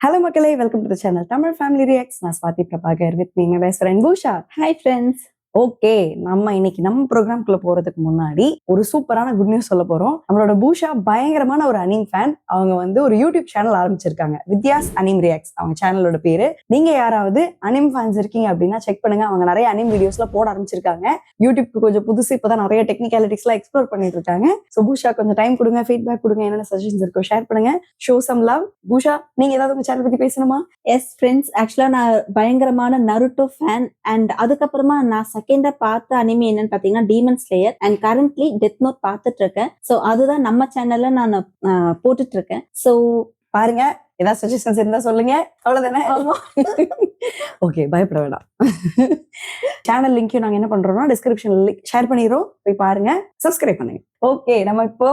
Hello மக்களே, welcome to the channel Tamil family reacts. நான் Swathi Prabhakar with me my best friend Poosha. Hi friends. Okay, நம்ம இன்னைக்கு நம்ம ப்ரோக்ராம்குள்ள போறதுக்கு முன்னாடி ஒரு சூப்பரான குட் நியூஸ் சொல்ல போறோம். நம்மளோட பூஷா பயங்கரமான ஒரு அனிம் ஃபேன். அவங்க வந்து ஒரு யூடியூப் சேனல் ஆரம்பிச்சிருக்காங்க, வித்யாஸ் அனிம் ரியாக்ட்ஸ் அவங்க சேனலோட பேரு. நீங்க யாராவது அனிம் ஃபேன்ஸ் இருக்கீங்க அப்படின்னா செக் பண்ணுங்க. அவங்க நிறைய அனிம் வீடியோஸ்ல போட ஆரம்பிச்சிருக்காங்க. யூடியூப்க்கு கொஞ்சம் புதுசு, இப்பதான் நிறைய டெக்னிகாலிட்டிஸ் எல்லாம் எக்ஸ்ப்ளோர் பண்ணிட்டு இருக்காங்க. ஸோ பூஷா கொஞ்சம் டைம் கொடுங்க, ஃபீட்பேக் கொடுங்க, என்னென்ன சஜஷன்ஸ் இருக்கோ ஷேர் பண்ணுங்க. Show some love. பூஷா, நீங்க ஏதாவது உங்க சேனல் பத்தி பேசணுமா? எஸ் ஃப்ரெண்ட்ஸ், ஆக்சுவலா நான் பயங்கரமான நருட்டோ ஃபேன். அண்ட் அதுக்கப்புறமா நான் செகண்டா பார்த்த அனிமே என்னன்னு பாத்தீங்கன்னா demon slayer. And currently death note பார்த்துட்டு இருக்கேன். ஸோ அதுதான் நம்ம சேனல்ல நான் போட்டுட்டு இருக்கேன். ஸோ பாருங்க, ஏதாவது சஜஷன்ஸ் இருந்தா சொல்லுங்க. அவ்வளவுதானே? ஓகே, பயப்பட வேண்டாம். சேனல் லிங்க்கையும் நாங்க என்ன பண்றோம்னா டிஸ்கிரிப்ஷன்ல ஷேர் பண்ணிடுறோம், போய் பாருங்க, சப்ஸ்கிரைப் பண்ணுங்க. ஓகே, நம்ம இப்போ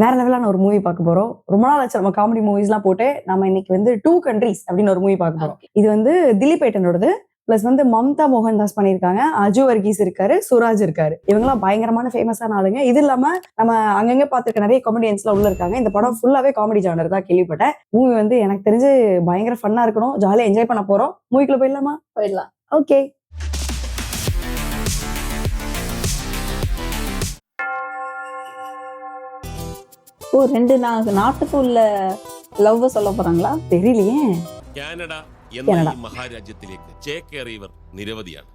வேற லெவலான ஒரு மூவி பார்க்க போறோம். ரொம்ப நாள் ஆச்சு நம்ம காமெடி மூவிஸ் எல்லாம் போட்டு. நம்ம இன்னைக்கு வந்து 2 countries அப்படின்னு ஒரு மூவி பார்க்க போறோம். இது வந்து திலீப் ஏட்டனோடது. பிளஸ் வந்து மம்தா மோகன்தாஸ் பண்ணியிருக்காங்க, அஜு வர்கீஸ் இருக்காரு, சுராஜ் இருக்காரு. இவங்கெல்லாம் பயங்கரமான ஃபேமஸான ஆளுங்க. இது இல்லாம நம்ம அங்கங்க பார்த்திருக்க நிறைய காமெடியன்ஸ் எல்லாம் உள்ள இருக்காங்க. இந்த படம் ஃபுல்லாவே காமெடி ஜானர் தான் கேள்விப்பட்டேன். மூவி வந்து எனக்கு தெரிஞ்சு பயங்கர ஃபன்னா இருக்கணும், ஜாலியா என்ஜாய் பண்ண போறோம். மூவிக்குள்ள போயிடலாமா? போயிடலாம். ஓகே. ஓ, ரெண்டு நாட்டுக்கு உள்ள லவ் சொல்ல போறாங்களா? தெரியலையே. കാനഡ എന്ന ഈ മഹാരാജ്യത്തിലേക്ക് ചേക്കേറിയവർ നിരവധിയാണ്.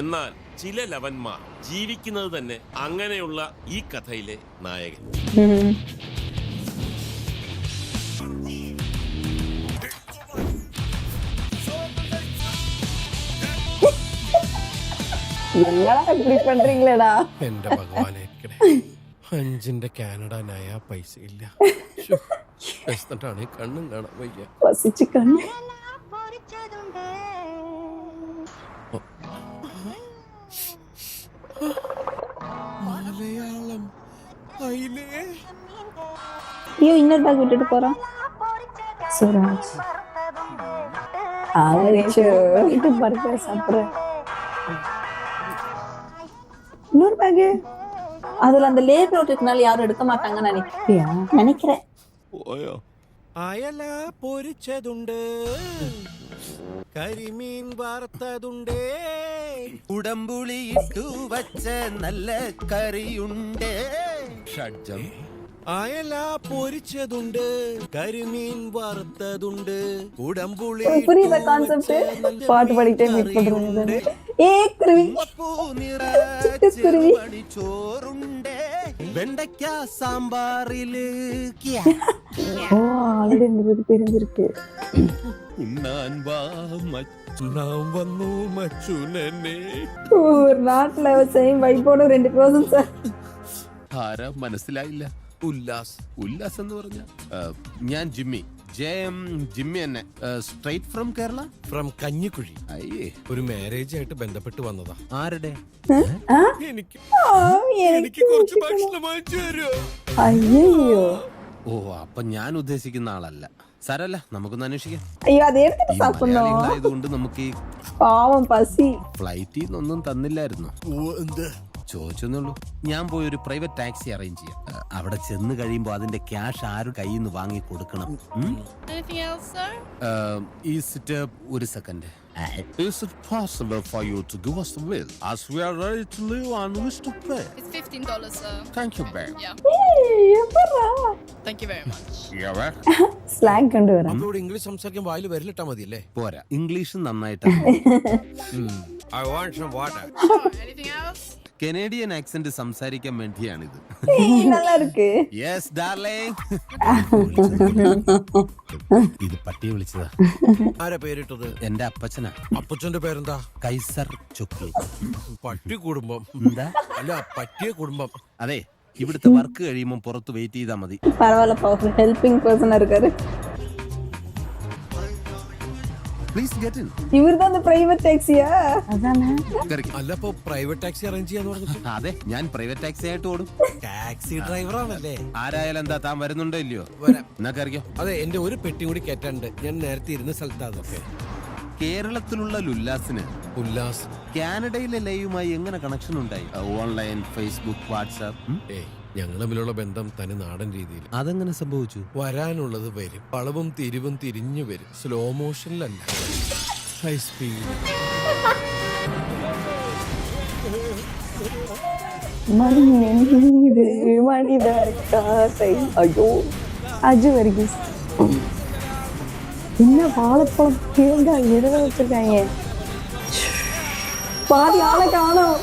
എന്നാൽ ചില ലവന്മാർ ജീവിക്കുന്നത് തന്നെ അങ്ങനെയുള്ള ഈ കഥയിലെ നായകൻ. இப்படி பண்றீங்களேடா. എന്റെ ഭഗവാനെ, അഞ്ചിന്റെ കാനഡ നയ പൈസ ഇല്ല. കണ്ണും കാണാൻ വയ്യ. പസിച്ച് കണ്ണ്. മലയാളം ஐயோ, இன்னொரு பேக் விட்டுட்டு போறான் சுராஜ். இது பர்கர் சாப்பிடுற இன்னொரு பேக். அதுல அந்த லேபிள் ஒட்டினால யாரும் எடுக்க மாட்டாங்கன்னு நினைக்கிறேன். അയല പൊരിച്ചതുണ്ട്, കരിമീൻ വാർത്തതുണ്ട്, ഉടമ്പുളി ഇട്ടു വച്ച നല്ല കറിയുണ്ട്. ഷഡ്ജം. അയല പൊരിച്ചതുണ്ട്, കരിമീൻ വറുത്തതുണ്ട്, ഉടമ്പുളി புரியுதா கான்செப்ட்? பாட்டு பாடிட்டே மீட் பண்றது. ചോറുണ്ട്, വെണ്ടയ്ക്ക സാമ്പാറില് தெரிஞ்சிருக்கு. വന്നു മച്ചുനെ. ஒரு நாட்டுல சேம் வைபோட 2 പേഴ്സൺസ്. ആരാ മനസ്സിലായില്ല? ഉല്ലാസ്. ഉല്ലാസ് എന്ന് പറഞ്ഞ ഞാൻ ജിമ്മി, ജിമ്മി തന്നെ. Straight from Kerala, from Kanjikuzhi. അയ്യേ, ഒരു മാരേജ് ആയിട്ട് ബന്ധപ്പെട്ട് വന്നതാ. ആരുടെ? എനിക്ക് കുറച്ച് ഭക്ഷണം വാങ്ങിച്ചു തരുമോ? ஐயோ, ഓ, അപ്പൊ ഞാൻ ഉദ്ദേശിക്കുന്ന ആളല്ല. സാരല്ല, നമുക്കൊന്ന് അന്വേഷിക്കാം. ஐயோ, அதை எடுத்துட்டு சாப்பிடணும். മലയാളികളായതുകൊണ്ട് നമുക്ക് ഈ பாவம் பசி. ഫ്ലൈറ്റിൽ നിന്നൊന്നും തന്നില്ലായിരുന്നു. ചോദിച്ചെന്നുള്ളൂ. ഞാൻ പോയി ഒരു പ്രൈവറ്റ് ടാക്സി അറേഞ്ച് ചെയ്യാം. അവിടെ ചെന്ന് കഴിയുമ്പോ അതിന്റെ ക്യാഷ് ആരും കയ്യിൽ നിന്ന് വാങ്ങി കൊടുക്കണം. ഒരു second. Is it possible for you to give us the bill as we are ready to leave and wish to pay? It's $15, sir. Thank you, babe. Yeah. Thank you very much. You're welcome. Slang കണ്ടുവരാം. നമ്മളോട് English സംസാരിക്കാൻ വായിൽ വരലിട്ടാ മതിയല്ലേ? പോരാ, English നന്നായിട്ടാണ്. I want some water. Sure. Anything else? Canadian accent സംസാരിക്കാൻ വേണ്ടിയാണിത്. நல்லா இருக்கு. Yes darling. ഇത് പട്ടിയെ വിളിച്ചതാ. ആരാ പേരിട്ടത്? എന്റെ അപ്പച്ചനാ. അപ്പച്ചന്റെ പേരെന്താ? കൈസർ ചുക്കി. പട്ടി കുടുംബം. എന്താ? അല്ല, പട്ടിയ കുടുംബം. അതെ, ഇവിടുത്തെ വർക്ക് കഴിയുമ്പോൾ പുറത്ത് വെയിറ്റ് ചെയ്താൽ മതി. பரவாயில்ல, ஹெல்பிங் பர்சனா இருக்காரு. Please get in. இவர்தான் அந்த பிரைவேட் ടാക്സിയാ? அதானே. അല്ല, അപ്പൊ പ്രൈവറ്റ് ടാക്സി അറേഞ്ച് ചെയ്യാന്ന് പറഞ്ഞു. അതെ, ഞാൻ പ്രൈവറ്റ് ടാക്സി ആയിട്ട് ഓടും. ടാക്സി ഡ്രൈവർ ആണല്ലേ? ആരായാലും എന്താ, താൻ വരുന്നുണ്ടോ ഇല്ലയോ? വരാം. എന്നാ കയറിക്കോ. അതെ, എന്റെ ഒരു പെട്ടി കൂടി കയറ്റാണ്ട്. ഞാൻ നേരത്തെ ഇരുന്ന സ്ഥലത്താ അതൊക്കെ. കേരളത്തിലുള്ള ലുല്ലാസിന് ഉല്ലാസ് കാനഡയിലെ ലൈവുമായി എങ്ങനെ കണക്ഷൻ ഉണ്ടായി? Online, Facebook, WhatsApp? ഞങ്ങൾ തമ്മിലുള്ള ബന്ധം തനി നാടൻ രീതിയിൽ. അതെങ്ങനെ സംഭവിച്ചു? വരാനുള്ളത് വരും, വളവും തിരിവും തിരിഞ്ഞു വരും. സ്ലോ മോഷനിലല്ല, ഹൈ സ്പീഡ്. ஐயோ அஜு வர்கீஸ் என்ன வாழைப்பழம் தேங்காய் எதுல வச்சிருக்காங்க, பாதி ஆளை காணோம்.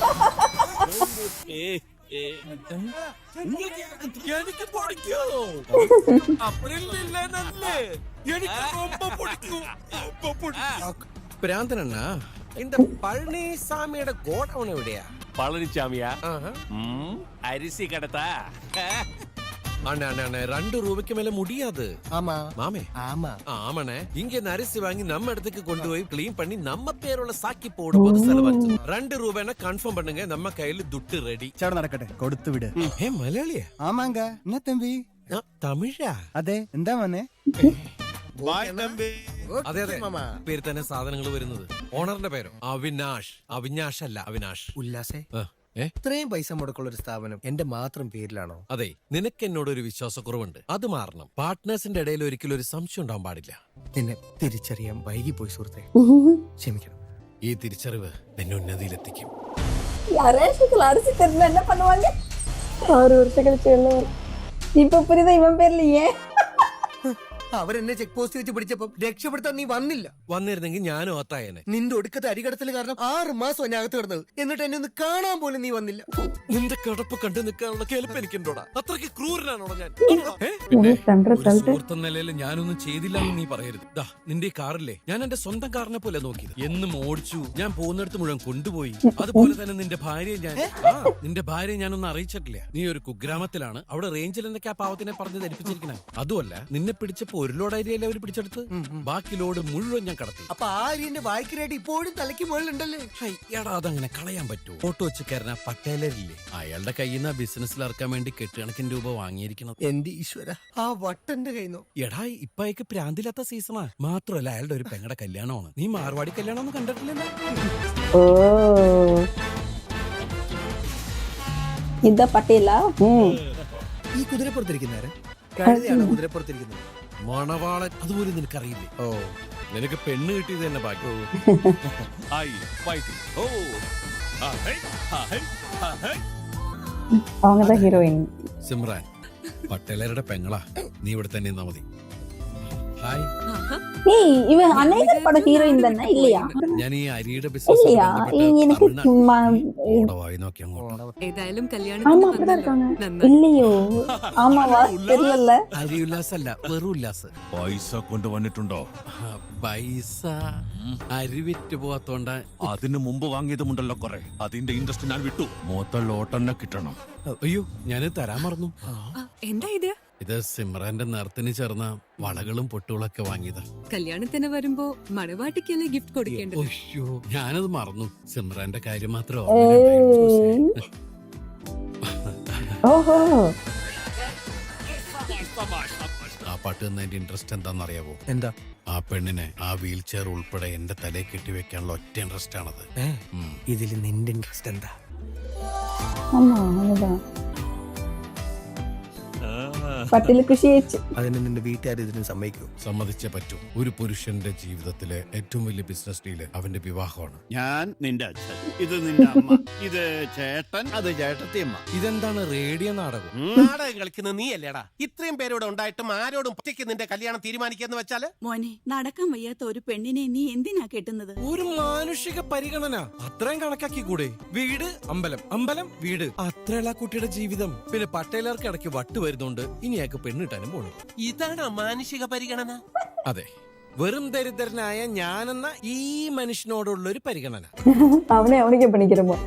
പ്രാന്തനണ്ണ, இந்த പഴനിസാമിയുടെ ഗോഡൗൺ എവിടെയാ? പളനിച്ചാമിയാ? അരിസി കടത്താ? அண்ணா அண்ணா அண்ணா 2 ரூபாய்க்கு மேல முடியாது. ஆமா மாமே, ஆமா ஆமாண்ணே. இங்க இந்த அரிசி வாங்கி நம்ம இடத்துக்கு கொண்டு போய் கிளீன் பண்ணி நம்ம பேருள்ள சாக்கி போடும்போது செலவாச்சு. 2 ரூபாய்னா கன்ஃபார்ம் பண்ணுங்க, நம்ம கையில துட்டு ரெடி. ചേട്ടൻ നടക്കട്ടെ, കൊടുത്തു വിട്. ஏ மலையாளியா? ആമാങ്ക എന്നാ തമ്പി? തമിഴാ? അതെ, എന്താ മോനെ? അതെ അതെ, പേര് തന്നെ സാധനങ്ങൾ വരുന്നത്. ഓണറിന്റെ പേരോ? അവിനാഷ്. അവിനാഷ് അല്ല, അവിനാഷ്. ഉല്ലാസേ, ആ, ഏ? ഇത്രയും പൈസ മുടക്കുള്ള ഒരു സ്ഥാപനം എന്റെ മാത്രം പേരിലാണോ? അതെ, നിനക്ക് എന്നോടൊരു വിശ്വാസക്കുറവുണ്ട്, അത് മാറണം. പാർട്ട്നേഴ്സിന്റെ ഇടയിൽ ഒരിക്കലും ഒരു സംശയം ഉണ്ടാവാൻ പാടില്ല. നിന്നെ തിരിച്ചറിയാൻ വൈകി പോയി സുഹൃത്തെ, ക്ഷമിക്കണം. ഈ തിരിച്ചറിവ് എന്നെ ഉന്നതിയിലെത്തിക്കും. ரேஷத்துல அரிசி தெரிஞ்சா என்ன பண்ணுவாங்க? 6 வருஷம் கழிச்சு வெளில வரும். இப்ப புரியுதா இவன் பேர்ல ஏன் അവരെന്നെ ചെക്ക് പോസ്റ്റ് വെച്ച് പിടിച്ചപ്പോ രക്ഷപ്പെടുത്താൻ നീ വന്നില്ല. വന്നിരുന്നെങ്കിൽ ഞാനും ഒത്തായനെ. നിന്റെ ഒടുക്കത്തെ അരികടത്തിൽ കാരണം 6 മാസം എന്നെ അകത്ത് കിടന്നത്, എന്നിട്ട് എന്നെ ഒന്ന് കാണാൻ പോലും നീ വന്നില്ല. നിന്റെ കിടപ്പ് കണ്ടു നിൽക്കാനുള്ള കേൾപ്പ് എനിക്കുണ്ടോടാ? അത്രയ്ക്ക് ക്രൂരനാണോടാ ഞാൻ? பண்ற സുഹൃത്ത നിലയിൽ ഞാനൊന്നും ചെയ്തില്ല എന്ന് നീ പറയരുത്. ദാ, നിന്റെ ഈ കാറില്ലേ, ഞാൻ എന്റെ സ്വന്തം കാറിനെ പോലെ നോക്കിയത്. എന്നും ഓടിച്ചു, ഞാൻ പോകുന്നിടത്ത് മുഴുവൻ കൊണ്ടുപോയി. അതുപോലെ തന്നെ നിന്റെ ഭാര്യയെ നിന്റെ ഭാര്യയെ ഞാനൊന്നും അറിയിച്ചിട്ടില്ല. നീ ഒരു കുഗ്രാമത്തിലാണ്, അവിടെ റേഞ്ചിൽ എന്നൊക്കെ ആ പാവത്തിനെ പറഞ്ഞ് ധരിപ്പിച്ചിരിക്കണേ. അതുമല്ല, നിന്നെ പിടിച്ചപ്പോ 1 ലോഡ് അരിയല്ലേ അവര് പിടിച്ചെടുത്ത്, ബാക്കി ലോഡ് മുഴുവൻ ഞാൻ കടത്തി. അപ്പൊ ആ അരിന്റെ വായിക്കരായിട്ട് ഇപ്പോഴും തലയ്ക്ക് മുകളിലുണ്ടല്ലേ? എടാ, അതങ്ങനെ കളയാൻ പറ്റുമോ? ഓട്ടോ വെച്ചുകാരനാ പട്ടേലരില്ലേ, അയാളുടെ കയ്യിൽ നിന്ന് ബിസിനസ്സിൽ ഇറക്കാൻ വേണ്ടി കെട്ടുകണക്കിന് രൂപ വാങ്ങിയിരിക്കണം. എന്റെ ഈശ്വര, ആ വട്ടന്റെ കയ്യിന്നോ? എടാ, ഇപ്പൊ അയക്ക് പ്രാന്തില്ലാത്ത സീസണാ. മാത്രമല്ല, അയാളുടെ ഒരു പെങ്ങടെ കല്യാണമാണ്. നീ മാർവാടി കല്യാണം ഒന്നും കണ്ടിട്ടില്ലല്ലോ? ஓ ഇതാ പട്ടേല. ഈ കുതിരപ്പുറത്തിരിക്കുന്നേരം കഴുതയാണോ കുതിരപ്പുറത്തിരിക്കുന്നത്? മണവാളൻ, അതുപോലും നിനക്കറിയില്ലേ? ഓ, നിനക്ക് പെണ്ണ് കിട്ടിയത് തന്നെ ഭാഗ്യം. அவங்கதான் ஹீரோயின். സിമ്രാൻ പട്ടേലരുടെ പെങ്ങളാ. നീ ഇവിടെ തന്നെ നിന്നാ മതി. ഹായ്, ஏய், இவன் அநேக பட ஹீரோயின் தானே இல்லையா? ഞാൻ ഈ അരിയുടെ இல்லையா? எனக்கு വായി നോക്കി അങ്ങോട്ട്. ഏതായാലും ஆமா அப்படிதான் இருக்காங்க. இல்லையோ? ஆமாவா? தெரியல. അരി ഉല്ലാസല്ല, വെറും ഉല്ലാസ്. പൈസ കൊണ്ടുവന്നിട്ടുണ്ടോ? പൈസ അരി വിറ്റ് പോവാത്തോണ്ട. അതിനു മുമ്പ് വാങ്ങിയതുമുണ്ടല്ലോ കുറെ, അതിന്റെ ഇൻട്രസ്റ്റ് ഞാൻ വിട്ടു. മൊത്തം ലോട്ടന്നെ കിട്ടണം. അയ്യോ, ഞാന് തരാൻ മറന്നു. എന്താ ഇത്? ഇത് സിമ്രാന്റെ നിറത്തിന് ചേർന്ന വളകളും പൊട്ടുകളൊക്കെ വാങ്ങിയതാ. കല്യാണത്തിന് വരുമ്പോ മണവാട്ടിക്കല്ലേ ഗിഫ്റ്റ് കൊടുക്കേണ്ടത്? അയ്യോ, ഞാനത് മറന്നു. സിമ്രാന്റെ കാര്യം മാത്രം ஓஹோ, ആ പാട്ട് തന്നതിന്റെ ഇൻട്രസ്റ്റ് എന്താണെന്നറിയാവോ? എന്താ? ആ പെണ്ണിനെ ആ വീൽ ചെയർ ഉൾപ്പെടെ എന്റെ തലയിൽ കെട്ടി വെക്കാനുള്ള ഒറ്റ ഇൻട്രസ്റ്റ് ആണത്. ഇതിൽ നിന്റെ ഇൻട്രസ്റ്റ് എന്താ? ஆமா அதுதான். പട്ടില് കൃഷി ചെയ്യിച്ചു. അതിന് നിന്റെ വീട്ടുകാർ ഇതിന് സമ്മതിക്കൂ? സമ്മതിച്ചേ പറ്റൂ. ഒരു പുരുഷന്റെ ജീവിതത്തിലെ ഏറ്റവും വലിയ ബിസിനസ് ഡീല് അവന്റെ വിവാഹമാണ്. ഞാൻ നിന്റെ അച്ഛൻ, ഇത് നിന്റെ അമ്മ, ഇത് ചേട്ടൻ, അത് ചേട്ടത്തിയമ്മ. ഇതെന്താണ് റേഡിയോ നാടകം? നാടകം കളിക്കുന്ന നീ അല്ലേടാ? ഇത്രയും പേരോട് ഉണ്ടായിട്ടും ആരോടും ഒറ്റയ്ക്ക് നിന്റെ കല്യാണം തീരുമാനിക്കാന്ന് വെച്ചാല്? മോനെ, നടക്കാൻ വയ്യാത്ത ഒരു പെണ്ണിനെ നീ എന്തിനാ കെട്ടുന്നത്? ഒരു മാനുഷിക പരിഗണന അത്രയും കണക്കാക്കി കൂടെ? വീട് അമ്പലം, അമ്പലം വീട്, അത്രയുള്ള കുട്ടിയുടെ ജീവിതം. പിന്നെ പട്ടേലർക്ക് ഇടയ്ക്ക് വട്ട് വരുന്നുണ്ട്, ഇനി അയാൾക്ക് പെണ്ണിട്ടാനും പോണു. ഇതാണ് മാനുഷിക പരിഗണന? അതെ, വെറും ദരിദ്രനായ ഞാനെന്ന ഈ മനുഷ്യനോടുള്ള ഒരു പരിഗണന. അവനെ അവനിക്ക് പണിக்கிறമോ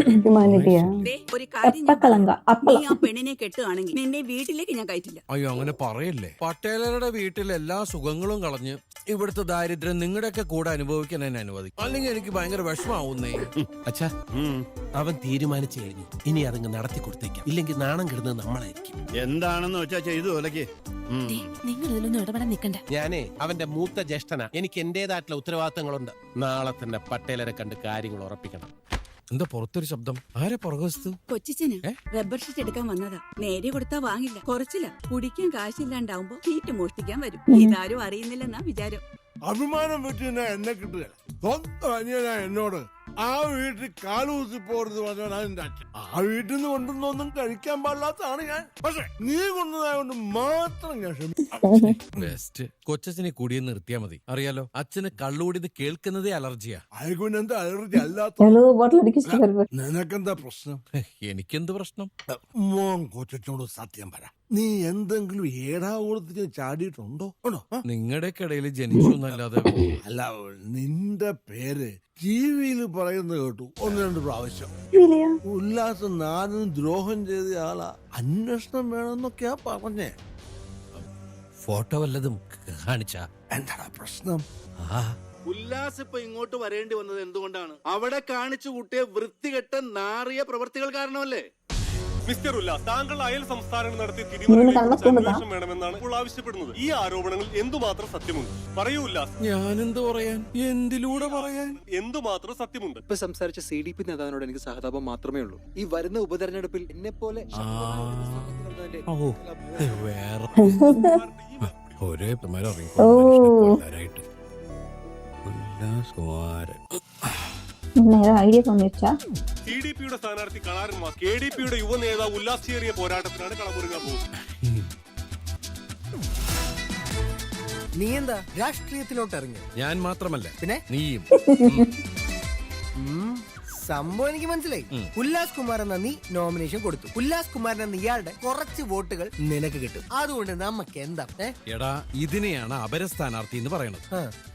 ഹ്യൂമാനിറ്റിയാ? ഒരു കാര്യം, അപ്പക്കളങ്ക നീ അപ്പളം. ആ പെണ്ണിനെ കെട്ടുകയാണെങ്കിൽ നിന്നെ വീട്ടിലേക്ക് ഞാൻ കയറ്റില്ല. അയ്യോ, അങ്ങനെ പറയല്ലേ. പട്ടേലരുടെ വീട്ടിൽ എല്ലാ സുഖങ്ങളും കളഞ്ഞ് ഇവിടുത്തെ ദാരിദ്ര്യം നിങ്ങളുടെയൊക്കെ കൂടെ അനുഭവിക്കാൻ എന്നെ അനുവദിക്കും. അല്ലെങ്കിൽ എനിക്ക് ഭയങ്കര വിഷമാവുന്നേ. അച്ഛാ, അവൻ തീരുമാനിച്ചു കഴിഞ്ഞു. ഇനി അതങ്ങ് നടത്തി കൊടുത്തേക്കാം, ഇല്ലെങ്കിൽ നാണം കിടുന്നത് നമ്മളായിരിക്കും. എന്താണെന്ന് വെച്ചാ ചെയ്തു ഒലക്ക്. നിങ്ങൾ ഇതിലൊന്നും ഇടപെടാൻ നിൽക്കണ്ട. ഞാനേ അവന്റെ മൂത്ത ജ്യേഷ്ഠനാ, എനിക്ക് എന്റേതായിട്ടുള്ള ഉത്തരവാദിത്തങ്ങളുണ്ട്. നാളെ തന്നെ പട്ടേലരെ കണ്ട് കാര്യങ്ങൾ ഉറപ്പിക്കണം. എന്താ പുറത്തൊരു ശബ്ദം? ആരെ പുറകുവശത്ത്? കൊച്ചിച്ചന് റബ്ബർ ഷീറ്റ് എടുക്കാൻ വന്നതാ. നേരെ കൊടുത്താ വാങ്ങില്ല, കുറച്ചില്ല. കുടിക്കാൻ കാശില്ലാണ്ടാവുമ്പോ ഷീറ്റ് മോഷ്ടിക്കാൻ വരും. ഇതാരും അറിയുന്നില്ലെന്നാ വിചാരം. അഭിമാനം വെച്ച് എന്നെ കിട്ടുക. സ്വന്തം അനിയനാ എന്നോട് ആ വീട്ടിൽ കാലുകുത്തി പോരുത് പറഞ്ഞാണ് എന്റെ അച്ഛൻ. ആ വീട്ടിൽ നിന്ന് കൊണ്ടുവന്നൊന്നും കഴിക്കാൻ പാടില്ലാത്തതാണ് ഞാൻ. പക്ഷെ നീ കൊണ്ടുവന്നതുകൊണ്ട് മാത്രം ഞാൻ ക്ഷമിക്കും. ബെസ്റ്റ്. കൊച്ചച്ഛനെ കൂടിയെ നിർത്തിയാ മതി. അറിയാലോ, അച്ഛന് കള്ളുകൂടിയത് കേൾക്കുന്നതേ അലർജിയാ. അയക്കുവിന് എന്താ അലർജി അല്ലാത്ത? എவ்வளவு bottle அடிக்க இஷ்டப்படுற? നിനക്കെന്താ പ്രശ്നം? എനിക്കെന്ത് പ്രശ്നം? മോൻ കൊച്ചോട് സത്യം പറ. നീ എന്തെങ്കിലും ഏടാകൂടത്തിന് ചാടിയിട്ടുണ്ടോ? നിങ്ങളുടെ ഇടയിൽ ജനിച്ചു എന്നല്ലാതെ. അല്ല, നിന്റെ പേര് ടിവിയിൽ പറയുന്നത് കേട്ടു 1-2 പ്രാവശ്യം. இல்லையா? ഉല്ലാസം നാടിന് ദ്രോഹം ചെയ്ത ആളാ, അന്വേഷണം വേണമെന്നൊക്കെയാ പറഞ്ഞേ. ഫോട്ടോ വല്ലതും കാണിച്ച എന്താ പ്രശ്നം? ഉല്ലാസ് ഇപ്പൊ ഇങ്ങോട്ട് വരേണ്ടി വന്നത് എന്തുകൊണ്ടാണ്? അവിടെ കാണിച്ചു കൂട്ടിയ വൃത്തികെട്ട നാറിയ പ്രവർത്തികൾ കാരണമല്ലേ? മിസ്റ്റർ ഉല്ലാസ്, താങ്കൾ അയൽ സംസ്ഥാനങ്ങൾ നടത്തി അന്വേഷണം വേണമെന്നാണ് ഇപ്പോൾ ആവശ്യപ്പെടുന്നത്. ഈ ആരോപണങ്ങൾ എന്തുമാത്രം സത്യമുണ്ട്? പറയൂ ഉല്ലാസ്. ഞാനെന്ത് പറയാൻ? എന്തിലൂടെ പറയാൻ? എന്തുമാത്രം സത്യമുണ്ട്? ഇപ്പൊ സംസാരിച്ച CDP നേതാവിനോട് എനിക്ക് സഹതാപം മാത്രമേ ഉള്ളൂ. ഈ വരുന്ന ഉപതെരഞ്ഞെടുപ്പിൽ എന്നെ പോലെ വേറെ ഒരേ ഐഡിയ തോന്നിച്ചാ CDPയുടെ സ്ഥാനാർത്ഥി കളാരന്മാർ KDPയുടെ യുവ നേതാവ് ഉല്ലാസേറിയ പോരാട്ടത്തിനാണ് കളമൊരുങ്ങാൻ പോകുന്നത്. നീ എന്താ രാഷ്ട്രീയത്തിലോട്ട് ഇറങ്ങി? ഞാൻ മാത്രമല്ല, പിന്നെ നീയും. സംഭവം എനിക്ക് മനസ്സിലായി. ഉല്ലാസ് കുമാർ എന്ന നീ നോമിനേഷൻ കൊടുത്തു. ഉല്ലാസ് കുമാരൻ എന്ന ഇയാളുടെ കുറച്ച് വോട്ടുകൾ നിനക്ക് കിട്ടും. അതുകൊണ്ട് നമുക്ക് എന്താ? എടാ, ഇതിനെയാണ് അപര സ്ഥാനാർത്ഥി എന്ന് പറയുന്നത്.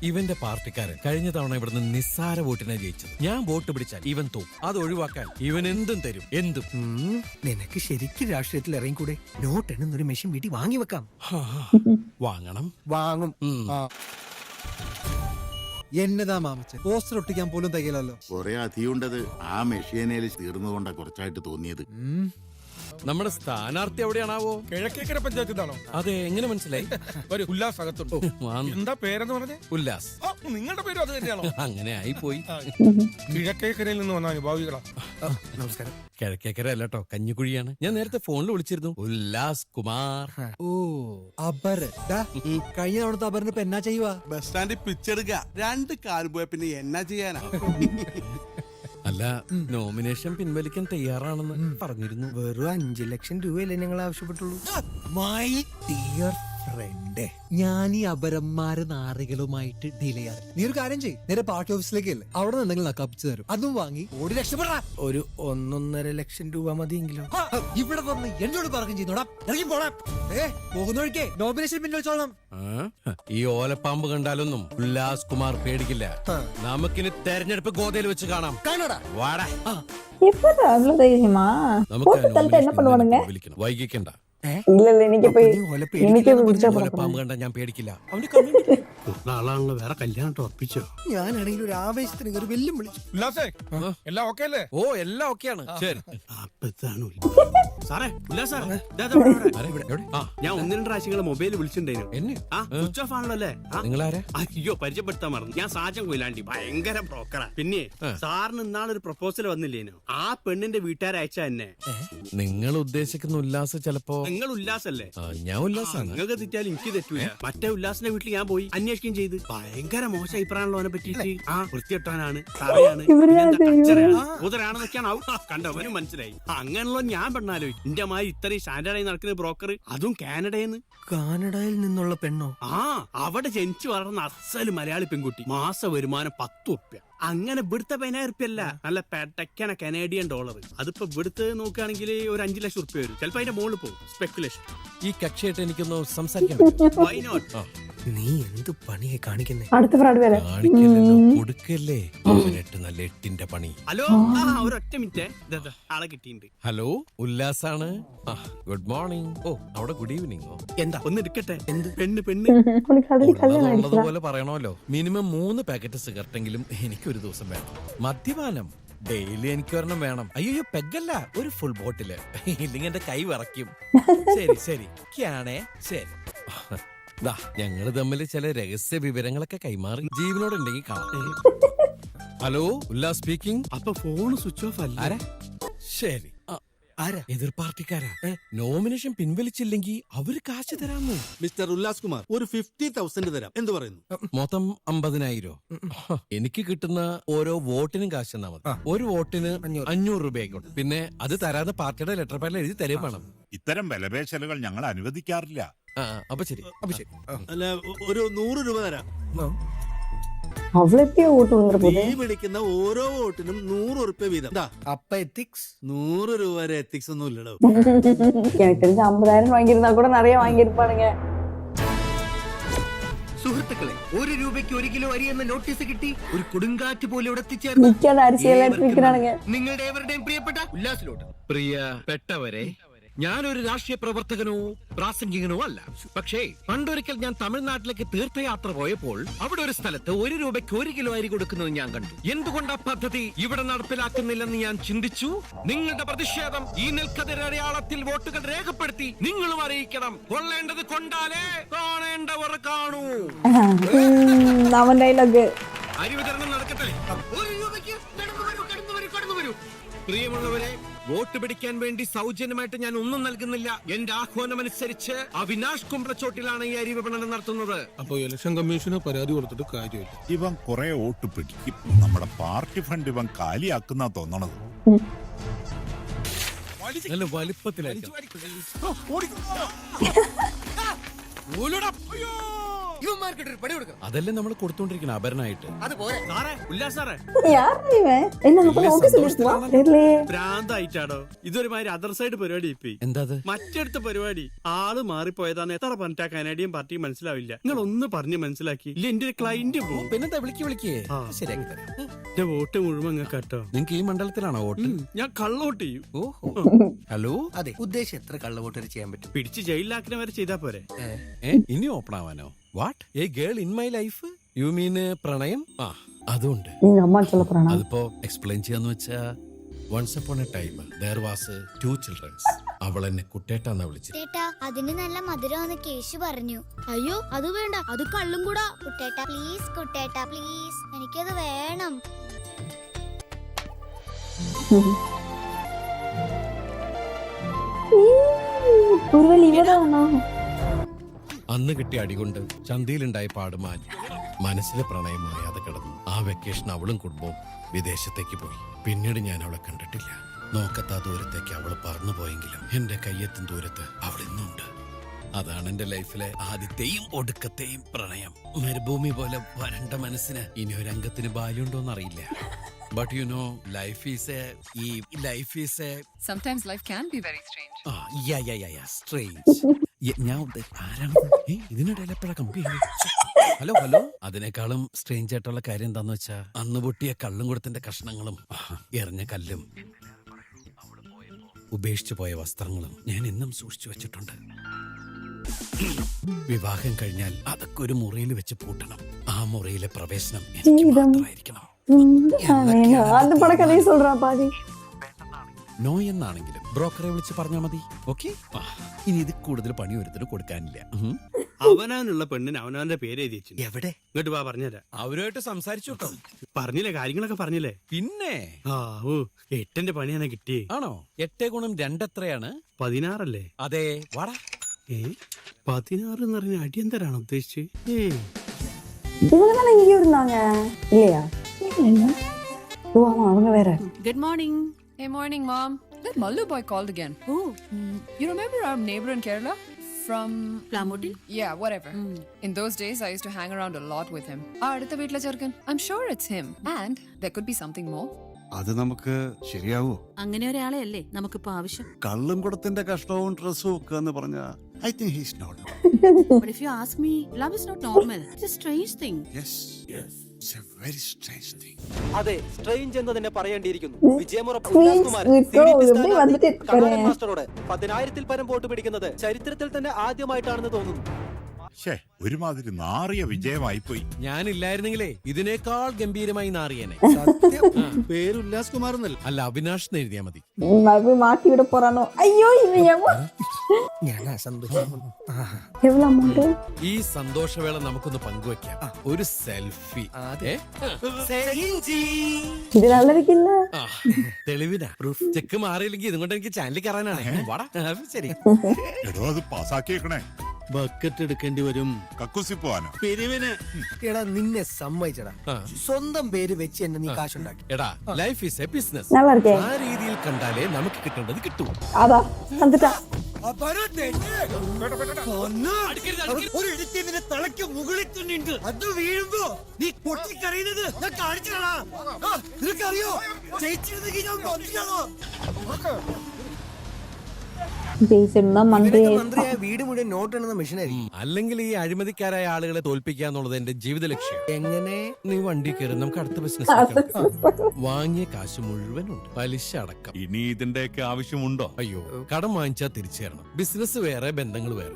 ഇവന്റെ പാർട്ടിക്കാരൻ കഴിഞ്ഞ തവണ ഇവിടുന്ന് നിസ്സാര വോട്ടിനെ ജയിച്ചത്. ഞാൻ വോട്ട് പിടിച്ചാൽ ഇവൻ തോക്കും. അത് ഒഴിവാക്കാൻ ഇവൻ എന്തും തരും, എന്തും. നിനക്ക് ശരിക്കും രാഷ്ട്രീയത്തിൽ ഇറങ്ങിക്കൂടെ? നോട്ട് എണ്ണുന്നൊരു മെഷീൻ വീട്ടിൽ വാങ്ങി വെക്കാം. വാങ്ങണം. വാങ്ങും. എന്നതാ മാമച്ചൻ, പോസ്റ്റർ ഒട്ടിക്കാൻ പോലും തികയില്ലല്ലോ. കൊറേ അധികമുണ്ടത് ആ മെഷീനേൽ തീർന്നുകൊണ്ടാ കുറച്ചായിട്ട് തോന്നിയത്. നമ്മുടെ സ്ഥാനാർത്ഥി എവിടെയാണാവോ? കിഴക്കേക്കര പഞ്ചായത്തിലാണോ? അതെ, എങ്ങനെ മനസ്സിലായി? ഒരു ഉല്ലാസ് അകത്തുണ്ടോ? എന്താ പേരെന്ന് പറഞ്ഞേ? ഉല്ലാസ്. നിങ്ങളുടെ പേരും അത് തന്നെയാണോ? അങ്ങനെ ആയി പോയി. കിഴക്കേക്കരയിൽ നിന്ന് വന്ന അനുഭാവികളാ. നമസ്കാരം. കിഴക്കേക്കര അല്ലട്ടോ, കഞ്ഞിക്കുഴിയാണ്. ഞാൻ നേരത്തെ ഫോണിൽ വിളിച്ചിരുന്നു. ഉല്ലാസ് കുമാർ. ഓ, അപരൻ. കഴിഞ്ഞ തവണത്തെ അപരന് ഇപ്പൊ എന്നാ ചെയ്യുക? ബസ് സ്റ്റാൻഡിൽ പിച്ചെടുക്ക. 2 കാല് പോയ പിന്നെ എന്നാ ചെയ്യാനാ? അല്ല, നോമിനേഷൻ പിൻവലിക്കാൻ തയ്യാറാണെന്ന് പറഞ്ഞിരുന്നു. വെറും 5 ലക്ഷം രൂപയല്ലേ ഞങ്ങൾ ആവശ്യപ്പെട്ടുള്ളൂ. മൈ ഡിയർ ഫ്രണ്ട്, ഞാൻ ഈ അപരന്മാരെ നാറികളുമായിട്ട് ഡീൽ ചെയ്യാറ്. നീ ഒരു കാര്യം ചെയ്യ്, നേരെ പാർട്ടി ഓഫീസിലേക്ക് അല്ലേ, അവിടെ നിന്ന് എന്തെങ്കിലും നക്കാപ്പിച്ചു തരും. അതും വാങ്ങി ഓടി രക്ഷപ്പെടാ. ഒരു 1.5 ലക്ഷം രൂപ മതിയെങ്കിലും. ഇവിടെ വന്ന് എന്നോട് പറഞ്ഞു ചെയ്യുന്നോടാ, ഇറങ്ങി പോടാ. പോകുന്ന വഴിക്കേ നോമിനേഷൻ പിൻവലിച്ചോളാം. ഈ ഓലപ്പാമ്പ് കണ്ടാലൊന്നും ഉല്ലാസ് കുമാർ പേടിക്കില്ല. നമുക്കിനി തെരഞ്ഞെടുപ്പ് ഗോതയിൽ വെച്ച് കാണാം. വാടാ. எப்படா அவ்வளவு தைரியமா? போட்டு தள்ளிட்டு என்ன பண்ணுவானுங்க? വൈകിക്കണ്ട. இல்ல എനിക്ക് ഓലപ്പാമ്പ് കണ്ടാ ഞാൻ പേടിക്കില്ല. നാളാണല്ലോ വേറെ കല്യാണം ഉറപ്പിച്ചോ? ഞാനാണെങ്കിൽ ഒരു ആവേശത്തിന് ഒരു വെല്ലും വിളിച്ചു. ഉല്ലാസേ, എല്ലാം ഓക്കെ അല്ലേ? ഓ, എല്ലാം ഓക്കെയാണ്. ശരി. സാറേ, ഉല്ലാസ് സാറേ, ഞാൻ 1-2 പ്രാവശ്യങ്ങളെ മൊബൈൽ വിളിച്ചിട്ടുണ്ടായിരുന്നു. എന്നെ സ്വിച്ച് ഓഫ് ആണല്ലോ അല്ലേ? നിങ്ങളാരാ? അയ്യോ, പരിചയപ്പെടുത്താൻ മറന്നു. ഞാൻ സാജൻ കൊയിലാണ്ടി, ഭയങ്കര ബ്രോക്കറാ. പിന്നെ സാറിന് ഇന്നാളൊരു പ്രപ്പോസൽ വന്നില്ലേനോ? ആ പെണ്ണിന്റെ വീട്ടുകാരയച്ച എന്നെ. നിങ്ങൾ ഉദ്ദേശിക്കുന്ന ഉല്ലാസ് ചിലപ്പോ നിങ്ങൾ ഉല്ലാസല്ലേ? ഞാൻ ഉല്ലാസാണ്. നിങ്ങൾക്ക് തെറ്റിയാലും എനിക്ക് തെറ്റൂല. മറ്റേ ഉല്ലാസിന്റെ വീട്ടിൽ ഞാൻ പോയി അന്വേഷിക്കുകയും ചെയ്ത് ഭയങ്കര മോശം അഭിപ്രായമാണല്ലോ അവനെ പറ്റിയിട്ട്. വൃത്തികെട്ടാനാണ്, തറയാണ്, ഉദരാണെന്നൊക്കെയാണ് കണ്ടവനും മനസ്സിലായി. അങ്ങനെയുള്ള ഞാൻ പെണ്ണാലോ എന്റെ അമ്മായി ഇത്രയും സ്റ്റാൻഡേർഡായി നടക്കുന്ന ബ്രോക്കർ, അതും കാനഡയിൽ നിന്നുള്ള പെണ്ണോ? അവിടെ ജനിച്ചു വളർന്ന അസല് മലയാളി പെൺകുട്ടി. മാസ വരുമാനം 10 ഉറുപ്യ. അങ്ങനെ ഇവിടുത്തെ 10,000 ഉറുപ്പ്യല്ല, നല്ല പെട്ടക്കന കനേഡിയൻ ഡോളർ. അതിപ്പോ ഇവിടുത്തെ നോക്കുകയാണെങ്കിൽ ഒരു 5 ലക്ഷം ഉറുപ്പ്യ വരും. ചിലപ്പോ അതിന്റെ മുകളിൽ പോകും. സ്പെക്കുലേഷൻ. ഈ കക്ഷിയായിട്ട് എനിക്കൊന്ന് സംസാരിക്കാൻ Why not? നീ എന്ത് പണിയെ കാണിക്കുന്നേ? കാണിക്കല്ലോ, കൊടുക്കല്ലേ. നല്ല 8ന്റെ പണി. ഹലോ, ഒരൊറ്റ മിനിറ്റ്, ആളെ കിട്ടിയിട്ടുണ്ട്. ഹലോ, ഉല്ലാസാണ്. Good morning. ഓ, അവിടെ ഗുഡ് ഈവനിങ്. എന്താ ഒന്ന് എടുക്കട്ടെ? പെണ്ണ് ഉള്ളതുപോലെ പറയണമല്ലോ. മിനിമം 3 പാക്കറ്റ് സിഗരറ്റെങ്കിലും എനിക്കൊരു ദിവസം വേണം. മദ്യപാനം ഡെയിലി എനിക്ക് ഒരെണ്ണം വേണം. അയ്യോ, പെഗല്ല, ഒരു ഫുൾ ബോട്ടില്. ഇല്ലെങ്കിൽ എന്റെ കൈ വിറയ്ക്കും. ശരി ശരി ശരി. ഞങ്ങള് തമ്മിൽ ചില രഹസ്യ വിവരങ്ങളൊക്കെ കൈമാറി. ജീവനോടുണ്ടെങ്കിൽ കാണാം. Hello Ullas speaking. അപ്പൊ ഫോൺ സ്വിച്ച് ഓഫ് അല്ല. ആരാ? ശരി. ആരാ? എതിർ പാർട്ടിക്കാരാ. നോമിനേഷൻ പിൻവലിച്ചില്ലെങ്കിൽ അവര് കാശ് തരാന്ന്. മിസ്റ്റർ ഉല്ലാസ് കുമാർ ഒരു 50,000 തരാം, എന്ത് പറയുന്നു? മൊത്തം 50,000. എനിക്ക് കിട്ടുന്ന ഓരോ വോട്ടിനും കാശ് തന്നാ മതി. ഒരു വോട്ടിന് 500 രൂപ ആയിക്കോട്ടെ. പിന്നെ അത് തരാതെ പാർട്ടിയുടെ ലെറ്റർ പാഡിൽ എഴുതി തരുകയും വേണം. ഇത്തരം വിലപേശലുകൾ ഞങ്ങൾ അനുവദിക്കാറില്ല. അപ്പൊ ശരി. അല്ല, ഒരു 100 രൂപ തരാം. அவ்வளோ ஓட்டு வந்துட നീ വിളിക്കുന്ന ഓരോ വോട്ടിനും 100 ഉറുപ്പ്യ വീതം. അപ്പൊ എത്തിക്സ് 100 രൂപ വരെ എത്തിക്സ് ഒന്നും ഇല്ലടോ. எனக்கு தெரிஞ்ச 50,000 வாங்கியிருந்தா கூட நிறைய வாங்கியிருப்பானுங்க. സുഹൃത്തുക്കളെ, 1 രൂപയ്ക്ക് 1 കിലോ അരി എന്ന നോട്ടീസ് കിട്ടി. ഒരു കൊടുങ്കാറ്റ് പോലെ ഇവിടെ എത്തിച്ചേർന്നു. நிக்காத அரிசியெல்லாம் விற்கிறானுங்க. നിങ്ങളുടെ എവരുടെയും പ്രിയപ്പെട്ട ഉല്ലാസിലോട്ട്. പ്രിയപ്പെട്ടവരെ, ഞാനൊരു രാഷ്ട്രീയ പ്രവർത്തകനോ പ്രാസംഗികനോ അല്ല. പക്ഷേ പണ്ടൊരിക്കൽ ഞാൻ തമിഴ്നാട്ടിലേക്ക് തീർത്ഥയാത്ര പോയപ്പോൾ അവിടെ ഒരു സ്ഥലത്ത് 1 രൂപയ്ക്ക് 1 കിലോ അരി കൊടുക്കുന്നത് ഞാൻ കണ്ടു. എന്തുകൊണ്ട് ആ പദ്ധതി ഇവിടെ നടപ്പിലാക്കുന്നില്ലെന്ന് ഞാൻ ചിന്തിച്ചു. നിങ്ങളുടെ പ്രതിഷേധം ഈ നെൽക്കതിരടയാളത്തിൽ വോട്ടുകൾ രേഖപ്പെടുത്തി നിങ്ങളും അറിയിക്കണം. കൊള്ളേണ്ടത് കൊണ്ടാലേ കാണേണ്ടവർ കാണൂ. അവൻ ഡയലോഗ്. അരി വിതരണം നടക്കട്ടെ. 1 രൂപയ്ക്ക് കടന്നു വരൂ. പ്രിയമുള്ളവരെ, വോട്ട് പിടിക്കാൻ വേണ്ടി സൗജന്യമായിട്ട് ഞാൻ ഒന്നും നൽകുന്നില്ല. എന്റെ ആഹ്വാനമനുസരിച്ച് അവിനാഷ് കുമ്പ്രച്ചോട്ടിലാണ് ഈ അരി വിപണനം നടത്തുന്നത്. അപ്പൊ ഇലക്ഷൻ കമ്മീഷന് പരാതി കൊടുത്തിട്ട് കാര്യമില്ല. ഇവൻ കുറെ വോട്ട് പിടിക്കും. നമ്മുടെ പാർട്ടി ഫണ്ട് ഇവൻ കാലിയാക്കുന്ന തോന്നണത്. നല്ല വലിപ്പത്തിലായിരിക്കും. ഇവന്മാർക്കിട്ടൊരു പണി കൊടുക്കണം. അതല്ലേ നമ്മൾ കൊടുത്തോണ്ടിരിക്കണം ആഭരണമായിട്ട്. അതുപോലെ സാറേ, ഉല്ലാസ് സാറേ, யாரு இவன்? என்ன நம்ம ஆபீஸ் இருக்கா? தெரியலையே. ഭ്രാന്തായിട്ടാടോ. ഇതൊരുമാതിരി അതർ സൈഡ് പരിപാടി. ഇപ്പൊ എന്താ മറ്റടുത്ത പരിപാടി ആള് മാറിപ്പോയതാന്ന് എത്ര പറഞ്ഞിട്ടാ കനേഡിയൻ പാർട്ടി മനസ്സിലാവില്ല. നിങ്ങൾ ഒന്ന് പറഞ്ഞ് മനസ്സിലാക്കി ഇല്ല എന്റെ ഒരു ക്ലൈന്റ് പോകും. പിന്നെന്താ വിളിക്കേ ശരിയാക്കി തരാം. എന്റെ വോട്ട് മുഴുവൻ കേട്ടോ. നിങ്ങക്ക് ഈ മണ്ഡലത്തിലാണോ വോട്ട്? ഞാൻ കള്ളവോട്ട് ചെയ്യും. ഓഹോ. ഹലോ, അതെ, ഉദ്ദേശം എത്ര കള്ളവോട്ട് ചെയ്യാൻ പറ്റും? പിടിച്ച് ജയിലിലാക്കിന വരെ ചെയ്താ പോരെ. ഇനി ഓപ്പൺ ആവാനോ? What a girl in my life? You mean പ്രണയം? അതുണ്ട്. எங்க அம்மா சொல்ல போறானா? അതിപ്പോ എക്സ്പ്ലെയിൻ ചെയ്യാന്ന് വെച്ചാ once upon a time there was 2 children. അവൾ എന്നെ കുട്ടേട്ടാന്നാ വിളിച്ചത്. കുട്ടേട്ടാ, അതിന് നല്ല മധുരമാന്ന് കേശു പറഞ്ഞു. അയ്യോ, അത് വേണ്ട, അത് കള്ളും കൂടാ. കുട്ടേട്ടാ പ്ലീസ്, കുട്ടേട്ടാ പ്ലീസ്, എനിക്കത് വേണം. ஒருவேளை இவதானா? അന്ന് കിട്ടിയ അടികൊണ്ട് ചന്തയിലുണ്ടായ പാടുമാൻ മനസ്സിലെ പ്രണയമായി അത് കിടന്നു. ആ വെക്കേഷൻ അവളും കുടുംബവും വിദേശത്തേക്ക് പോയി. പിന്നീട് ഞാൻ അവളെ കണ്ടിട്ടില്ല. നോക്കത്താ ദൂരത്തേക്ക് അവൾ പറന്നു പോയെങ്കിലും എന്റെ കയ്യെത്തും ദൂരത്ത് അവൾ ഇന്നുണ്ട്. അതാണ് എന്റെ ലൈഫിലെ ആദ്യത്തെയും ഒടുക്കത്തെയും പ്രണയം. മരുഭൂമി പോലെ വരണ്ട മനസ്സിന് ഇനി ഒരു അംഗത്തിന് ബാല്യമുണ്ടോന്ന് അറിയില്ല. But you know, life is A Sometimes life can be very strange. ഞാൻ ഇതിനിടയിൽ എപ്പോഴാ കമ്പി? ഹലോ. അതിനേക്കാളും സ്ട്രേഞ്ച് ആയിട്ടുള്ള കാര്യം എന്താന്ന് വെച്ചാ, അന്ന് പൊട്ടിയ കള്ളും കൊടുത്തിന്റെ കഷ്ണങ്ങളും എറിഞ്ഞ കല്ലും ഉപേക്ഷിച്ചു പോയ വസ്ത്രങ്ങളും ഞാൻ ഇന്നും സൂക്ഷിച്ചു വെച്ചിട്ടുണ്ട്. വിവാഹം കഴിഞ്ഞാൽ അതൊക്കെ ഒരു മുറിയിൽ വെച്ച് പൂട്ടണം. ആ മുറിയിലെ പ്രവേശനം എനിക്ക് മാത്രമായിരിക്കണം. அந்த பட கதையை சொல்றா பாதி. നോ എന്നാണെങ്കിലും ബ്രോക്കറെ വിളിച്ച് പറഞ്ഞാൽ മതി. ഓക്കെ, ഇനി ഇത് കൂടുതൽ പണി ഒരുത്തിന് കൊടുക്കാനില്ല. അവനാനുള്ള പെണ്ണിന് അവനവന്റെ പേര് എഴുതി വെച്ചു. എവിടെ? ഇങ്ങോട്ട് വാ, പറഞ്ഞുതരാം. അവരുമായിട്ട് സംസാരിച്ചു കേട്ടോ. പറഞ്ഞില്ലേ, കാര്യങ്ങളൊക്കെ പറഞ്ഞില്ലേ? പിന്നെ 8ന്റെ പണിയാണ് കിട്ടിയേ. ആണോ? 8 ഗുണം 2 എത്രയാണ്? 16 അല്ലേ? അതെ. വാടാ. 16 എന്ന് പറഞ്ഞ അടിയന്തരാണ് ഉദ്ദേശിച്ചത്. இவங்க தானே இங்கே இருந்தாங்க இல்லையா? ஓ ஆமா, அவங்க வேற. Good morning. Hey, morning, Mom. That Mallu boy called again. Oh, You remember our neighbor in Kerala? From... Plamotil? Yeah, whatever. In those days, I used to hang around a lot with him. Adutha veetla cherkan. I'm sure it's him. And there could be something more. അത് നമുക്ക് ശരിയാവോ? അങ്ങനെ ഒരാളെ അല്ലേ നമുക്കിപ്പോ ആവശ്യം. കള്ളും കുടത്തിന്റെ കഷ്ടവും ഡ്രസ്സും ഒക്കെ എന്ന് പറഞ്ഞ I think he's not. But if you ask me, love is not normal. It's a strange thing. Yes, it's a very strange thing. അതെ, സ്ട്രേഞ്ച് എന്ന് തന്നെ പറയേണ്ടിയിരിക്കുന്നു. വിജയമുറപ്പ് മാസ്റ്ററോട് 10,000-ൽ പരം വോട്ട് പിടിക്കുന്നത് ചരിത്രത്തിൽ തന്നെ ആദ്യമായിട്ടാണെന്ന് തോന്നുന്നു. ഒരുമാതിരി നാറിയ വിജയമായി പോയി. ഞാനില്ലായിരുന്നെങ്കിലേ ഇതിനേക്കാൾ ഗംഭീരമായി നാറിയനെ. പേര് ഉല്ലാസ് കുമാർ എന്നല്ല, അല്ല അവിനാഷ് എന്ന് എഴുതിയാ മതി. மாட்டி விட போறானோ ஐயோ இவன் எவ்வளவு அமௌண்ட்? ഈ സന്തോഷവേള നമുക്കൊന്ന് പങ്കുവെക്കാം. ഒരു സെൽഫി. ഇത് നല്ല ഇരിക്കില്ല. തെളിവിനാ. ചെക്ക് മാറിയില്ലെങ്കിൽ ഇതുകൊണ്ട് എനിക്ക് ചാനലിൽ കയറാനാണ്. ശരി, എടോ അത് പാസാക്കിയേക്കണേ. ബക്കറ്റ് എടുക്കേണ്ടി വരും. കക്കൂസി പോവാനോ? പിരിവിന്. എടാ നിന്നെ സമ്മതിച്ചടാ, സ്വന്തം പേര് വെച്ച് എന്നെ നീ കാശുണ്ടാക്കി. എടാ ലൈഫ് ഈസ് എ ബിസിനസ്. நல்லா இருக்கே. ആ രീതിയിൽ കണ്ടാലേ നമുക്ക് കിട്ടേണ്ടത് കിട്ടും. അതാ வந்துட்டா. ഒരു തലയ്ക്ക് മുകളിൽ തന്നെയുണ്ട്. അത് വീഴുമ്പോ നീ പൊട്ടിക്കറിയുന്നത് ഞാൻ കാണിച്ചടാ. നിനക്കറിയോ ജയിച്ചിരുന്നെങ്കിൽ ഞാൻ മന്ത്രിയാണോ? മന്ത്രിയായ വീട് മുഴുവൻ നോട്ട് എണ്ണുന്ന മെഷീനായിരിക്കും. അല്ലെങ്കിൽ ഈ അഴിമതിക്കാരായ ആളുകളെ തോൽപ്പിക്കുക എന്നുള്ളത് എന്റെ ജീവിത ലക്ഷ്യം. എങ്ങനെ? നീ വണ്ടി കയറി നമുക്ക് അടുത്ത ബിസിനസ് വാങ്ങിയ കാശ് മുഴുവൻ ഉണ്ട്, പലിശ അടക്കം. ഇനി ഇതിന്റെയൊക്കെ ആവശ്യമുണ്ടോ? അയ്യോ, കടം വാങ്ങിച്ചാൽ തിരിച്ചു തരണം. ബിസിനസ് വേറെ, ബന്ധങ്ങൾ വേറെ.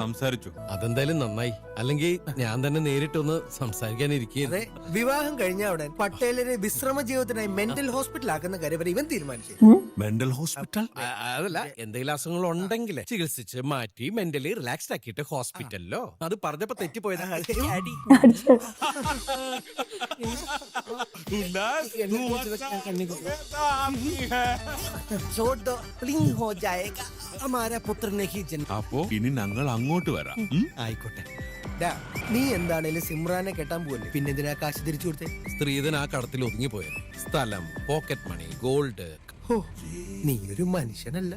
സംസാരിച്ചു. അതെന്തായാലും നന്നായി. അല്ലെങ്കിൽ ഞാൻ തന്നെ നേരിട്ടൊന്ന് സംസാരിക്കാനിരിക്കുന്നത്. വിവാഹം കഴിഞ്ഞ ഉടൻ പട്ടേലരെ വിശ്രമ ജീവിതത്തിനായി മെന്റൽ ഹോസ്പിറ്റൽ ആക്കുന്ന കാര്യം വരെ ഇവൻ തീരുമാനിച്ചു. മെന്റൽ ഹോസ്പിറ്റൽ അതല്ല, എന്തെങ്കിലും അസുഖങ്ങൾ ഉണ്ടെങ്കിൽ ചികിത്സിച്ച് മാറ്റി മെന്റലി റിലാക്സ്ഡ് ആക്കിയിട്ട് ഹോസ്പിറ്റലിലോ. അത് പറഞ്ഞപ്പോ തെറ്റിപ്പോയതാ. അപ്പോ ഇനി ഞങ്ങൾ അങ്ങോട്ട് വരാം. ആയിക്കോട്ടെ. നീ എന്താണേലും സിമ്രാനെ കെട്ടാൻ പോവല്ലേ, പിന്നെ എന്തിനാ കാശ് തിരിച്ചു കൊടുത്തേ? സ്ത്രീധന ആ കടത്തിൽ ഒതുങ്ങിപ്പോയത്. സ്ഥലം, പോക്കറ്റ് മണി, ഗോൾഡ്. നീ ഒരു മനുഷ്യനല്ല.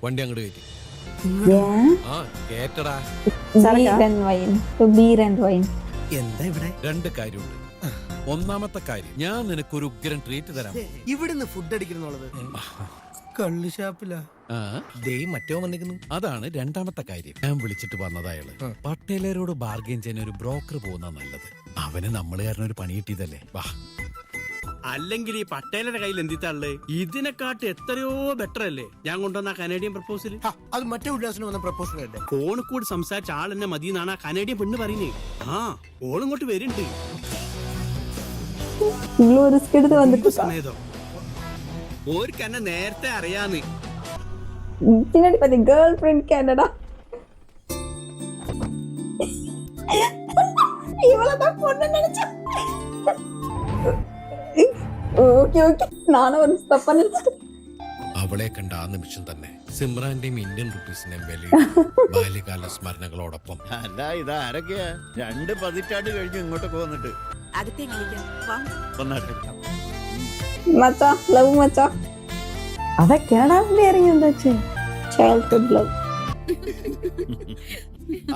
വണ്ടി അങ്ങോട്ട് കയറ്റി. ആ കേട്ടടാ. എന്താ ഇവിടെ? രണ്ട് കാര്യമുണ്ട്. ഒന്നാമത്തെ കാര്യം, ഞാൻ നിനക്കൊരു ഉഗ്രൻ ട്രീറ്റ് തരാം. ഇവിടുന്ന് ഫുഡ് അടിക്കുന്നുള്ളത് കള്ളു ഷാപ്പിലാ. മറ്റോ വന്നിരിക്കുന്നു. അതാണ് രണ്ടാമത്തെ കാര്യം. ഞാൻ വിളിച്ചിട്ട് വന്നതയാള് പട്ടേലരോട് ബാർഗെയിൻ ചെയ്യാൻ ഒരു ബ്രോക്കർ പോകുന്ന നല്ലത്. അവന് നമ്മള് കാരണം ഒരു പണി കിട്ടിയതല്ലേ. വാ. അല്ലെങ്കിൽ ഈ പട്ടേലയുടെ കയ്യിൽ എന്തിത്താള് ഇതിനെക്കാട്ട് എത്രയോ ബെറ്റർ അല്ലേ ഞാൻ കൊണ്ടുവന്ന കനേഡിയൻ പ്രപ്പോസൽ. അത് മറ്റേ ഉല്ലാസിന് വന്ന പ്രപ്പോസൽ അല്ലേ? ഫോണിൽ കൂടി സംസാരിച്ച ആൾ എന്നെ മതി എന്നാണ് ആ കനേഡിയൻ പെണ്ണ് പറയുന്നേ. ആ ഓളിങ്ങോട്ട് വരുന്നുണ്ട്. സമേതോ ഓർക്ക് എന്നെ നേരത്തെ അറിയാന്ന്. பின்னாடி பாத்தி கேர்ள் ஃப்ரெண்ட் கேனடா. இவளதான் பொண்ணு நினைச்சா. ഓക്കേ ഓക്കേ, നാണോ ഒരു സ്റ്റെപ്പ് നിൽച്ചു. അവളെ കണ്ട ആ നിമിഷം തന്നെ സിമ്രാന്റെയും ഇന്ത്യൻ റുപ്പീസിന്റെയും വില ബാല്യകാല സ്മരണകളോടൊപ്പം. അല്ല ഇതാരൊക്കെയാ 2 പതിറ്റാണ്ട് കഴിഞ്ഞു ഇങ്ങോട്ടൊക്കെ വന്നിട്ട്. മച്ചാ ലവ് മച്ചാ. അത കാനഡാവിലെ ഇറങ്ങി എന്താச்சு ചൈൽഡ്ഹുഡ് ലവ്.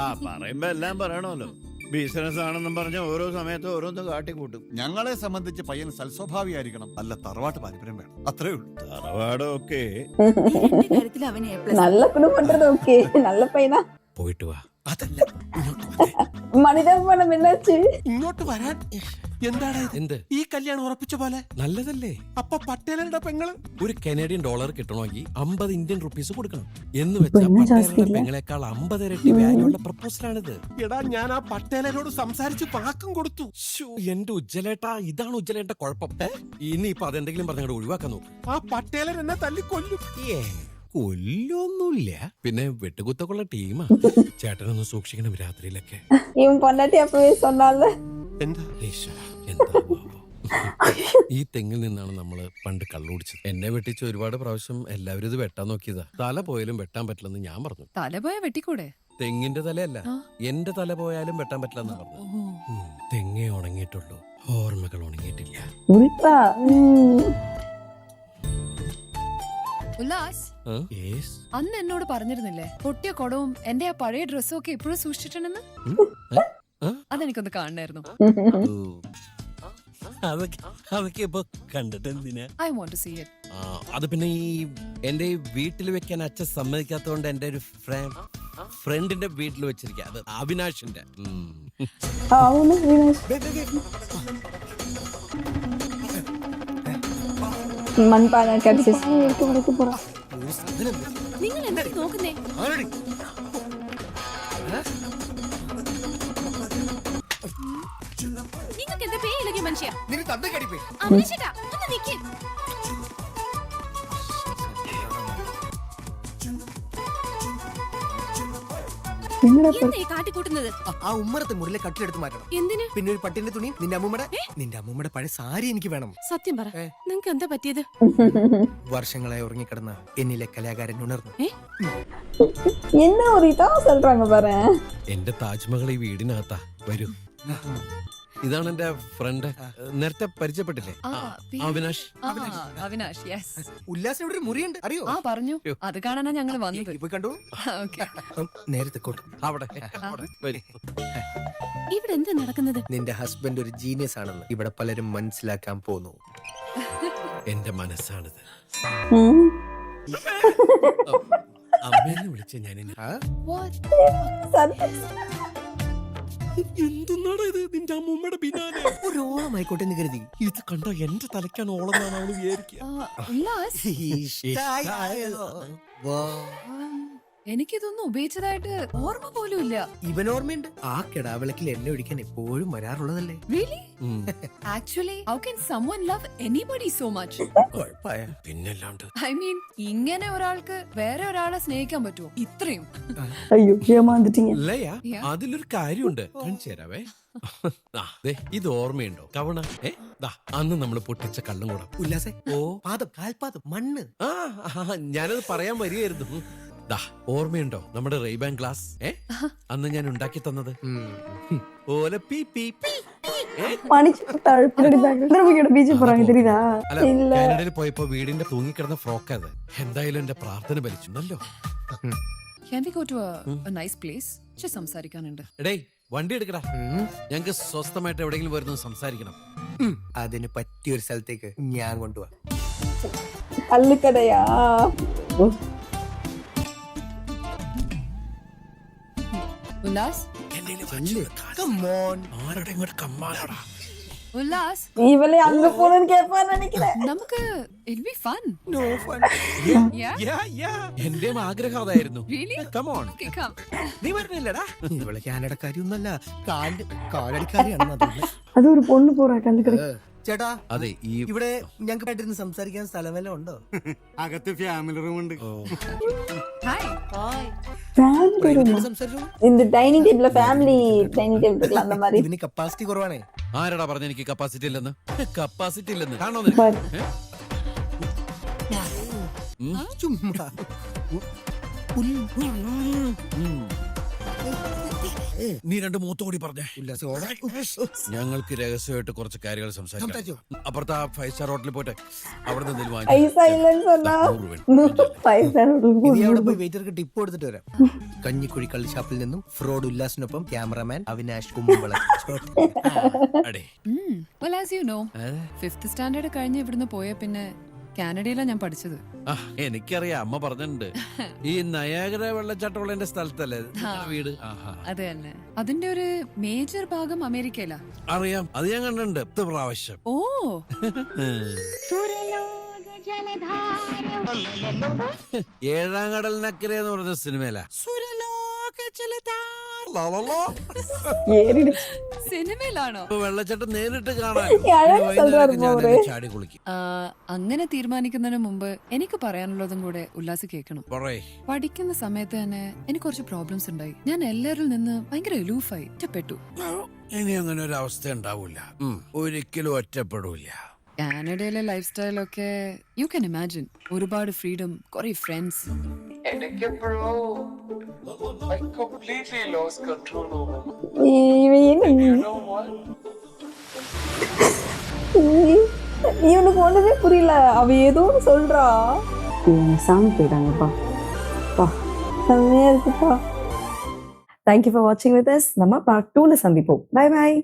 ആ പറയുമ്പോ എല്ലാം പറയണമല്ലോ. ബിസിനസ് ആണെന്നും പറഞ്ഞ ഓരോ സമയത്തും ഓരോന്ന് കാട്ടിക്കൂട്ടും. ഞങ്ങളെ സംബന്ധിച്ച് പയ്യൻ സൽസ്വഭാവിയായിരിക്കണം, നല്ല തറവാട്ട് പാരമ്പര്യം വേണം, അത്രേ ഉള്ളൂ. തറവാടൊക്കെ നല്ല കുടുംബം. ഓക്കേ, നല്ല പയ്യനാ. പോയിട്ട് വാ. അതല്ല മണിതർപ്പണം എന്നാச்சு? ഇങ്ങോട്ട് വരാൻ എന്താണ് എന്ത്? ഈ കല്യാണം ഉറപ്പിച്ച പോലെ നല്ലതല്ലേ? അപ്പൊ പട്ടേലരുടെ പെങ്ങള് ഒരു കനേഡിയൻ ഡോളർ കിട്ടണമെങ്കിൽ 50 ഇന്ത്യൻ റുപ്പീസ് കൊടുക്കണം എന്ന് വെച്ചാൽ പട്ടേലരുടെ പെങ്ങളെക്കാൾ 50 ഇരട്ടി വാല്യുള്ള പ്രപ്പോസലാണിത്. എടാ ഞാൻ ആ പട്ടേലരോട് സംസാരിച്ച് വാക്കും കൊടുത്തു. എന്റെ ഉജ്ജലേട്ടാ, ഇതാണ് ഉജ്ജലേട്ട കുഴപ്പം. ഇനിയിപ്പൊ അതെന്തെങ്കിലും പറഞ്ഞങ്ങോട്ട് ഒഴിവാക്കാൻ നോക്കും. ആ പട്ടേലർ എന്നെ തല്ലിക്കൊല്ലും. കൊല്ലൊന്നുമില്ല, പിന്നെ വെട്ടുകുത്തൊക്കെയുള്ള ടീമാ. ചേട്ടനൊന്ന് സൂക്ഷിക്കണം രാത്രിയിലൊക്കെ. ഇവൻ പൊന്നാട്ടി അപ്പവേ சொன்னால. എന്താ ഈ തെങ്ങിൽ നിന്നാണ് നമ്മള് പണ്ട് കള്ളുടിച്ചത്. എന്നെ വെട്ടിച്ച് ഒരുപാട് പ്രാവശ്യം എല്ലാവരും ഇത് വെട്ടാൻ നോക്കിയതാ. തല പോയാലും വെട്ടാൻ പറ്റില്ലെന്ന് ഞാൻ പറഞ്ഞു. തല പോയ വെട്ടിക്കൂടെ? തെങ്ങിന്റെ തലയല്ല, എന്റെ തല പോയാലും വെട്ടാൻ പറ്റില്ലെന്ന് പറഞ്ഞു. തെങ്ങേ ഉണങ്ങിയിട്ടുള്ളൂ, ഓർമ്മകൾ ഉണങ്ങിയിട്ടില്ല. ഉല്ലാസ്, അന്ന് എന്നോട് പറഞ്ഞിരുന്നില്ലേ പൊട്ടിയ കുടവും എന്റെ ആ പഴയ ഡ്രസ്സും ഒക്കെ ഇപ്പോഴും സൂക്ഷിച്ചിട്ടുണ്ടെന്ന്? അതെനിക്കൊന്ന് കാണണമായിരുന്നു. അതൊക്കെ ഇപ്പൊ കണ്ടിട്ട് എന്തിനാ? I want to see it. അത് പിന്നെ ഈ എന്റെ വീട്ടിൽ വെക്കാൻ അച്ഛൻ സമ്മതിക്കാത്തതുകൊണ്ട് എന്റെ ഒരു ഫ്രണ്ടിന്റെ വീട്ടിൽ വെച്ചിരിക്കുക. അത് അവിനാഷിന്റെ. മൺപാന കടിച്ചു. നിങ്ങൾ എന്താ നോക്കുന്നേ? നിങ്ങൾക്ക് എന്താ പേയില്ലെങ്കിൽ മനുഷ്യ? നിന്റെ തന്തക്കടിപ്പേ. അഭിനയിച്ചേട്ടാ, ഒന്ന് നിക്ക്. എന്താ ഈ കാട്ടിക്കൂട്ടുന്നത്? ആ ഉമ്മറത്തെ മുറിലെ കട്ടിലെടുത്ത് മാറ്റണം. എന്തിന്? പിന്നെ ഒരു പട്ടിന്റെ തുണി, നിന്റെ അമ്മൂമ്മയുടെ പഴയ സാരി എനിക്ക് വേണം. സത്യം പറ, നിങ്ങക്ക് എന്താ പറ്റിയത്? വർഷങ്ങളായി ഉറങ്ങിക്കിടന്ന എന്നിലെ കലാകാരൻ ഉണർന്നു. என்ன ஒரு இதா சொல்றாங்க பாரு. എന്റെ താജ്മഹൽ ഈ വീടിനകത്താ. വരൂ. ഇതാണ് എന്റെ ഫ്രണ്ട്, നേരത്തെ പരിചയപ്പെട്ടില്ലേ? അവിനാഷ്. അവിനാഷ്, യെസ്. ഉല്ലാസിന് ഇവിടെ ഒരു മുറിയുണ്ട്, അറിയോ? ആ പറഞ്ഞു, അത് കാണാനാ ഞങ്ങൾ വന്നത്. ഇപ്പൊ കണ്ടു. നേരത്തെ അവിടെ ഇവിടെ എന്താ നടക്കുന്നത്? നിന്റെ ഹസ്ബൻഡ് ഒരു ജീനിയസ് ആണെന്ന് ഇവിടെ പലരും മനസ്സിലാക്കാൻ പോന്നു. എന്റെ മനസ്സാണിത്. അമ്മേനെ വിളിച്ച ഞാൻ എന്തുന്നാണ് ഇത്? നിന്റെ അമ്മൂമ്മയുടെ പിന്നാലെ ഒരു ഓളമായിക്കോട്ടെ എന്ന് കരുതി. ഇത് കണ്ട എന്റെ തലയ്ക്കാണ് ഓളെന്നാണ് അവള് വിചാരിക്കുക. എനിക്കിതൊന്നും ഉപയോഗിച്ചതായിട്ട് ഓർമ്മ പോലും ഇല്ല. ഇവൻ ഓർമ്മയുണ്ട്. ആ കിടാവിളക്കിൽ എണ്ണ ഒഴിക്കാൻ എപ്പോഴും വരാറുള്ളതല്ലേ. Really? Actually, how can someone love anybody so much? പിന്നല്ലാണ്ട്. I mean, ഇങ്ങനെ ഒരാൾക്ക് വേറെ ഒരാളെ സ്നേഹിക്കാൻ പറ്റുമോ? ഇത്രയും. അയ്യോ ഏമാന്നിട്ടിങ്ങ. അതിലൊരു കാര്യമുണ്ട്, കാണിച്ചു തരാവേ. ഇത് ഓർമ്മയുണ്ടോ? കവണ അന്ന് നമ്മള് പൊട്ടിച്ച കള്ളും കൂടെ. ഉല്ലാസേ, പാദം, കാൽപാദം, മണ്ണ്. ഞാനത് പറയാൻ വരികയായിരുന്നു. ഓർമ്മയുണ്ടോ നമ്മുടെ റെയ്ബാൻ ഗ്ലാസ്? അന്ന് ഞാൻ ഉണ്ടാക്കി തന്നത്. കാനഡയിൽ പോയപ്പോ വീടിന്റെ തൂങ്ങിക്കിടന്ന ഫ്രോക്ക് അത്. എന്തായാലും എന്റെ പ്രാർത്ഥന ഫലിച്ചുണ്ടല്ലോ. Can we go to a nice place? സംസാരിക്കാനുണ്ട്. എടേ, വണ്ടി എടുക്കടാ. ഞങ്ങക്ക് സ്വസ്ഥമായിട്ട് എവിടെയെങ്കിലും വരുന്നത് സംസാരിക്കണം. അതിന് പറ്റിയൊരു സ്ഥലത്തേക്ക് ഞാൻ കൊണ്ടുപോവാ. അല്ലുകടയാ. ഉല്ലാസ്, ഉല്ലാസ്, ഇവളെ അങ്ങ് പോകാൻ കേൾപ്പാൻ നിனைக்கிறேன். നമുക്ക് it'll be fun. No fun. എന്റെ ആഗ്രഹം അതായിരുന്നു. Really? Come on. Okay, come. നീ പറഞ്ഞില്ലടാ, ഇവളെ കാനഡക്കാരിയൊന്നല്ല, കാലടിക്കാരിയാണെന്ന്. അതൊരു പൊണ്ണു പോറാ കല്ലുകട. ചേട്ടാ, അതെ, ഇവിടെ ഞങ്ങൾക്ക് സംസാരിക്കാൻ സ്ഥലം വല്ല ഉണ്ടോ? അകത്ത് ഫാമിലി റൂം ഉണ്ട്. Hi. இந்த டைனிங் டேபிள்ல ஃபேமிலி டைனிங் டேபிள் இருக்குல அந்த மாதிரி. ഇതിന് കപ്പാസിറ്റി കുറവാണേ. ആരടാ പറഞ്ഞ എനിക്ക് കപ്പാസിറ്റി ഇല്ലെന്ന്? കപ്പാസിറ്റി ഇല്ലെന്ന് കാണോ? ചുമ്മാ നീ രണ്ട് മൂത്തോടി പറഞ്ഞേ. ഞങ്ങൾക്ക് രഹസ്യമായിട്ട് കുറച്ച് കാര്യങ്ങൾ സംസാരിക്കാം. അപ്പുറത്തെ 5 സ്റ്റാർ ഹോട്ടലിൽ പോട്ടെ, അവിടെ നിന്ന് വെയിറ്റർക്ക് ടിപ്പ് കൊടുത്തിട്ട് വരാം. കഞ്ഞിക്കുഴി കള്ളി ഷാപ്പിൽ നിന്നും ഫ്രോഡ് ഉല്ലാസിനൊപ്പം cameraman Avinash Kumbala. Well, as you know, 5th standard കഴിഞ്ഞ് ഇവിടുന്ന് പോയ പിന്നെ കാനഡയിലാണ് ഞാൻ പഠിച്ചത്. എനിക്കറിയാം, അമ്മ പറഞ്ഞിട്ടുണ്ട്. ഈ നയാഗര വെള്ളച്ചാട്ടമുള്ള എന്റെ സ്ഥലത്തല്ലേ വീട്? അത് തന്നെ. അതിന്റെ ഒരു മേജർ ഭാഗം അമേരിക്കയിലാ. അറിയാം, അത് ഞാൻ കണ്ടിട്ടുണ്ട് 10 പ്രാവശ്യം. ഓ, ഏഴാം കടലിനക്കരെ എന്ന് പറഞ്ഞ സിനിമയിലാ. സിനിമയിലാണോ? വെള്ളച്ചാട്ടം നേരിട്ട് കാണാൻ ചാടി കുളിക്കും. അങ്ങനെ തീരുമാനിക്കുന്നതിന് മുമ്പ് എനിക്ക് പറയാനുള്ളതും കൂടെ ഉല്ലാസ് കേൾക്കണം. പഠിക്കുന്ന സമയത്ത് തന്നെ എനിക്ക് കുറച്ച് പ്രോബ്ലംസ് ഉണ്ടായി. ഞാൻ എല്ലാവരിൽ നിന്ന് ഭയങ്കര എലൂഫായി, ഒറ്റപ്പെട്ടു. ഇനി അങ്ങനെ ഒരു അവസ്ഥ ഉണ്ടാവൂല, ഒരിക്കലും ഒറ്റപ്പെടൂല. കാനഡയിലെ ലൈഫ് സ്റ്റൈലൊക്കെ യു ക്യാൻ ഇമാജിൻ. ഒരുപാട് ഫ്രീഡം, കുറെ ഫ്രണ്ട്സ്. இவனுக்கு ஒண்ணுமே புரியல, அவ ஏதோ சொல்றா. சாமி போயிட்டாங்கப்பா. செம்மையா இருக்குப்பா. Thank you for watching with us. நம்ம part 2ல சந்திப்போம். Bye bye.